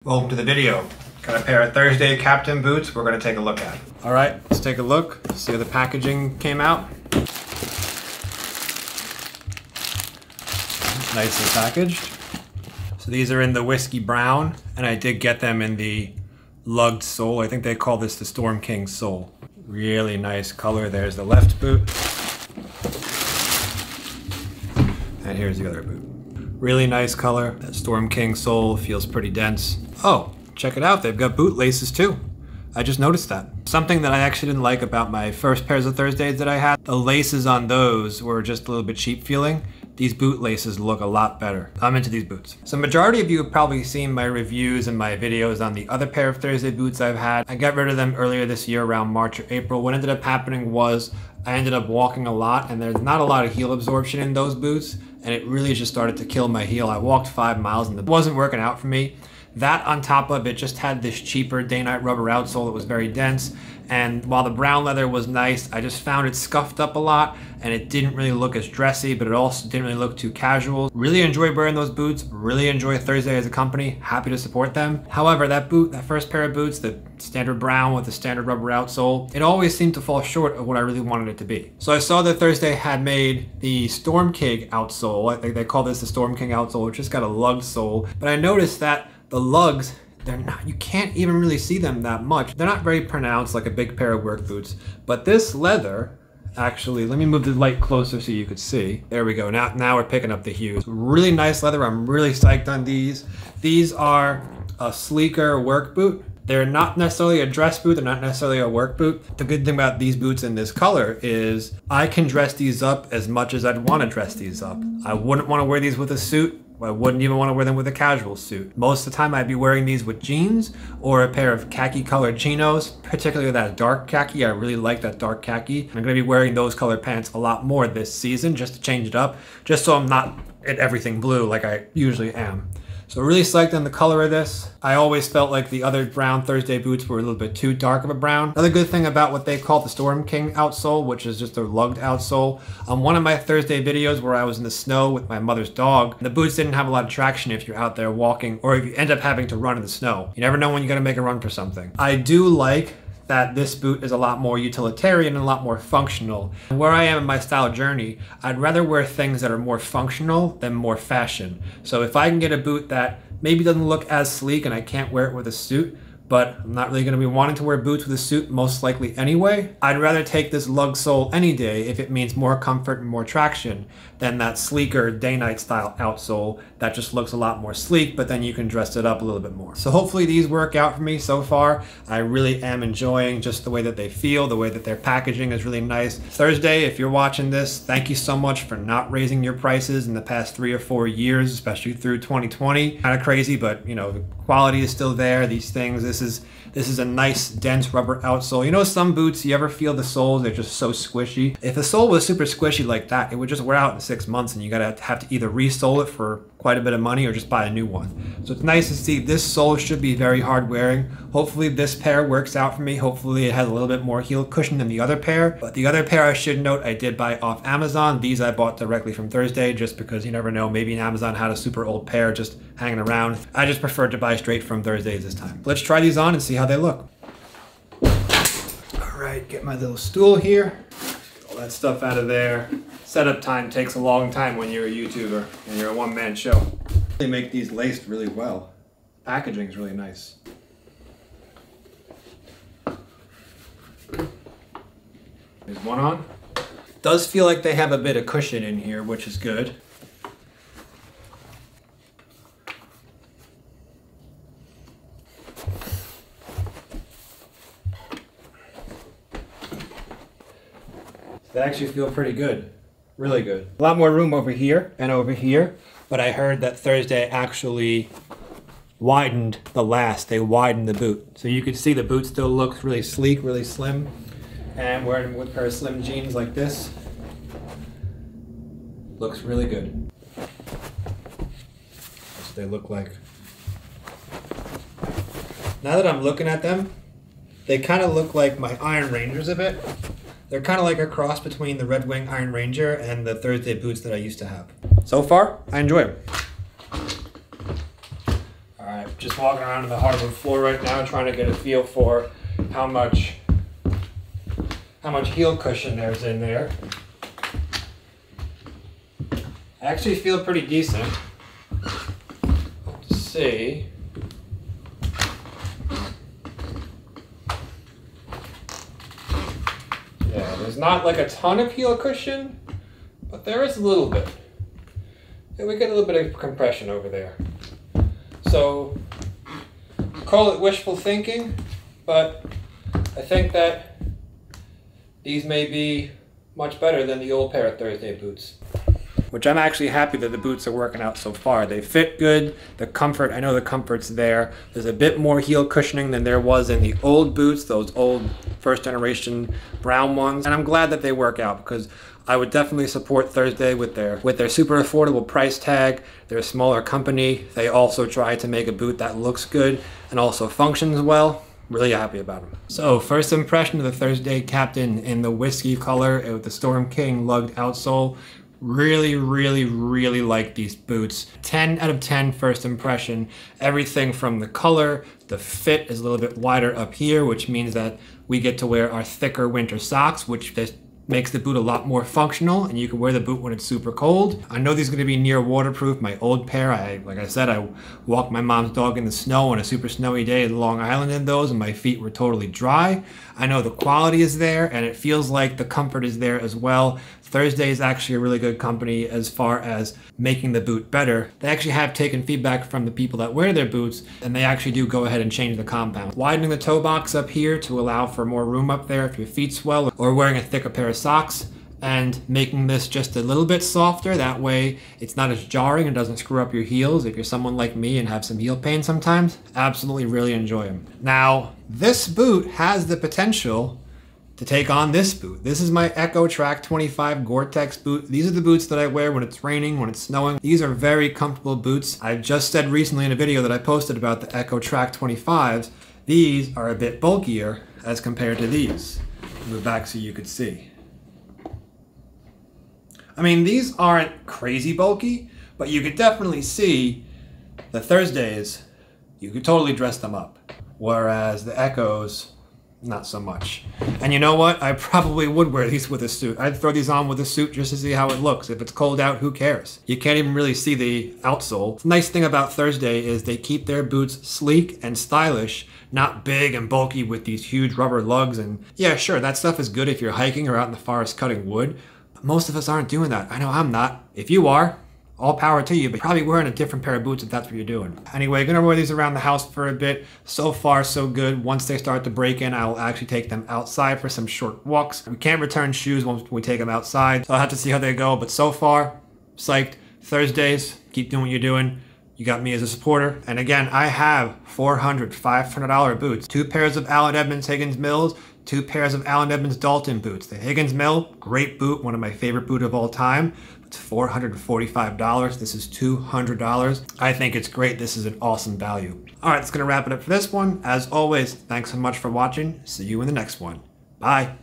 Welcome to the video. Got a pair of Thursday Captain boots we're going to take a look at. All right, let's take a look, see how the packaging came out. Nicely packaged. So these are in the whiskey brown, and I did get them in the lugged sole. I think they call this the Storm King sole. Really nice color. There's the left boot. And here's the other boot. Really nice color. That Storm King sole feels pretty dense. Oh, check it out. They've got boot laces too. I just noticed that. Something that I actually didn't like about my first pairs of Thursdays that I had, the laces on those were just a little bit cheap feeling. These boot laces look a lot better. I'm into these boots. So majority of you have probably seen my reviews and my videos on the other pair of Thursday boots I've had. I got rid of them earlier this year around March or April. What ended up happening was I ended up walking a lot, and there's not a lot of heel absorption in those boots, and it really just started to kill my heel. I walked 5 miles and it wasn't working out for me. That on top of it just had this cheaper Dainite rubber outsole that was very dense, and while the brown leather was nice, I just found it scuffed up a lot and it didn't really look as dressy, but it also didn't really look too casual. Really enjoy wearing those boots, really enjoy Thursday as a company, happy to support them. However, that boot, that first pair of boots, the standard brown with the standard rubber outsole, it always seemed to fall short of what I really wanted it to be. So I saw that Thursday had made the Storm King outsole. I think they call this the Storm King outsole, which just got a lugged sole, but I noticed that the lugs, you can't even really see them that much. They're not very pronounced like a big pair of work boots, but this leather, actually, let me move the light closer so you could see. There we go, now we're picking up the hues. Really nice leather, I'm really psyched on these. These are a sleeker work boot. They're not necessarily a dress boot, they're not necessarily a work boot. The good thing about these boots in this color is I can dress these up as much as I'd want to dress these up. I wouldn't want to wear these with a suit. I wouldn't even want to wear them with a casual suit. Most of the time I'd be wearing these with jeans or a pair of khaki colored chinos, particularly that dark khaki. I really like that dark khaki. I'm going to be wearing those colored pants a lot more this season just to change it up, just so I'm not at everything blue like I usually am. So really psyched on the color of this. I always felt like the other brown Thursday boots were a little bit too dark of a brown. Another good thing about what they call the Storm King outsole, which is just a lugged outsole. On one of my Thursday videos where I was in the snow with my mother's dog, the boots didn't have a lot of traction if you're out there walking, or if you end up having to run in the snow. You never know when you're gonna make a run for something. I do like that this boot is a lot more utilitarian and a lot more functional. Where I am in my style journey, I'd rather wear things that are more functional than more fashion. So if I can get a boot that maybe doesn't look as sleek and I can't wear it with a suit, but I'm not really gonna be wanting to wear boots with a suit most likely anyway, I'd rather take this lug sole any day if it means more comfort and more traction than that sleeker Dainite style outsole that just looks a lot more sleek, but then you can dress it up a little bit more. So hopefully these work out for me so far. I really am enjoying just the way that they feel, the way that their packaging is really nice. Thursday, if you're watching this, thank you so much for not raising your prices in the past 3 or 4 years, especially through 2020. Kind of crazy, but you know, the quality is still there. These things, this is a nice dense rubber outsole. You know, some boots, you ever feel the soles, they're just so squishy. If the sole was super squishy like that, it would just wear out in 6 months and you gotta have to either re-sole it for quite a bit of money or just buy a new one. So it's nice to see this sole should be very hard wearing. Hopefully this pair works out for me. Hopefully it has a little bit more heel cushion than the other pair. But the other pair, I should note, I did buy off Amazon. These I bought directly from Thursday just because you never know, maybe Amazon had a super old pair just hanging around. I just preferred to buy straight from Thursdays this time. Let's try these on and see how they look. All right, get my little stool here. Get all that stuff out of there. Setup time takes a long time when you're a YouTuber and you're a one-man show. They make these laced really well. Packaging is really nice. There's one on. Does feel like they have a bit of cushion in here, which is good. They actually feel pretty good. Really good. A lot more room over here and over here, but I heard that Thursday actually widened the last. They widened the boot. So you can see the boot still looks really sleek, really slim. And wearing with a pair of slim jeans like this, looks really good. That's what they look like. Now that I'm looking at them, they kind of look like my Iron Rangers a bit. They're kind of like a cross between the Red Wing Iron Ranger and the Thursday boots that I used to have. So far, I enjoy them. All right, Just walking around on the hardwood floor right now, trying to get a feel for how much heel cushion there's in there. I actually feel pretty decent. Let's see. Yeah, there's not like a ton of heel cushion, but there is a little bit. Yeah, we get a little bit of compression over there. So, call it wishful thinking, but I think that these may be much better than the old pair of Thursday boots. Which I'm actually happy that the boots are working out so far. They fit good, the comfort, I know the comfort's there. There's a bit more heel cushioning than there was in the old boots, those old first generation brown ones. And I'm glad that they work out because I would definitely support Thursday with their super affordable price tag. They're a smaller company. They also try to make a boot that looks good and also functions well. Really happy about them. So first impression of the Thursday Captain in the whiskey color with the Storm King lugged outsole. Really like these boots. 10 out of 10 first impression. Everything from the color, the fit is a little bit wider up here, which means that we get to wear our thicker winter socks, which makes the boot a lot more functional, and you can wear the boot when it's super cold. I know these are gonna be near waterproof. My old pair, like I said, I walked my mom's dog in the snow on a super snowy day in Long Island in those, and my feet were totally dry. I know the quality is there, and it feels like the comfort is there as well. Thursday is actually a really good company as far as making the boot better. They actually have taken feedback from the people that wear their boots, and they actually do go ahead and change the compound. Widening the toe box up here to allow for more room up there if your feet swell, or wearing a thicker pair of socks, and making this just a little bit softer. That way it's not as jarring and doesn't screw up your heels if you're someone like me and have some heel pain sometimes. Absolutely really enjoy them. Now, this boot has the potential to take on this boot. This is my EchoTrack 25 Gore-Tex boot. These are the boots that I wear when it's raining, when it's snowing. These are very comfortable boots. I just said recently in a video that I posted about the EchoTrack 25s, these are a bit bulkier as compared to these. Move back so you could see. I mean, these aren't crazy bulky, but you could definitely see the Thursdays, you could totally dress them up. Whereas the Echoes, not so much. And you know what? I probably would wear these with a suit. I'd throw these on with a suit just to see how it looks. If it's cold out, who cares? You can't even really see the outsole. The nice thing about Thursday is they keep their boots sleek and stylish, not big and bulky with these huge rubber lugs. And yeah, sure, that stuff is good if you're hiking or out in the forest cutting wood. But most of us aren't doing that. I know I'm not. If you are, all power to you, but probably wearing a different pair of boots if that's what you're doing. Anyway, gonna wear these around the house for a bit. So far, so good. Once they start to break in, I'll actually take them outside for some short walks. We can't return shoes once we take them outside, so I'll have to see how they go, but so far, psyched. Thursdays, keep doing what you're doing. You got me as a supporter. And again, I have $400, $500 boots. 2 pairs of Allen Edmonds Higgins Mills, 2 pairs of Allen Edmonds Dalton boots. The Higgins Mill, great boot, one of my favorite boots of all time. It's $445. This is $200. I think it's great. This is an awesome value. All right, that's gonna wrap it up for this one. As always, thanks so much for watching. See you in the next one. Bye.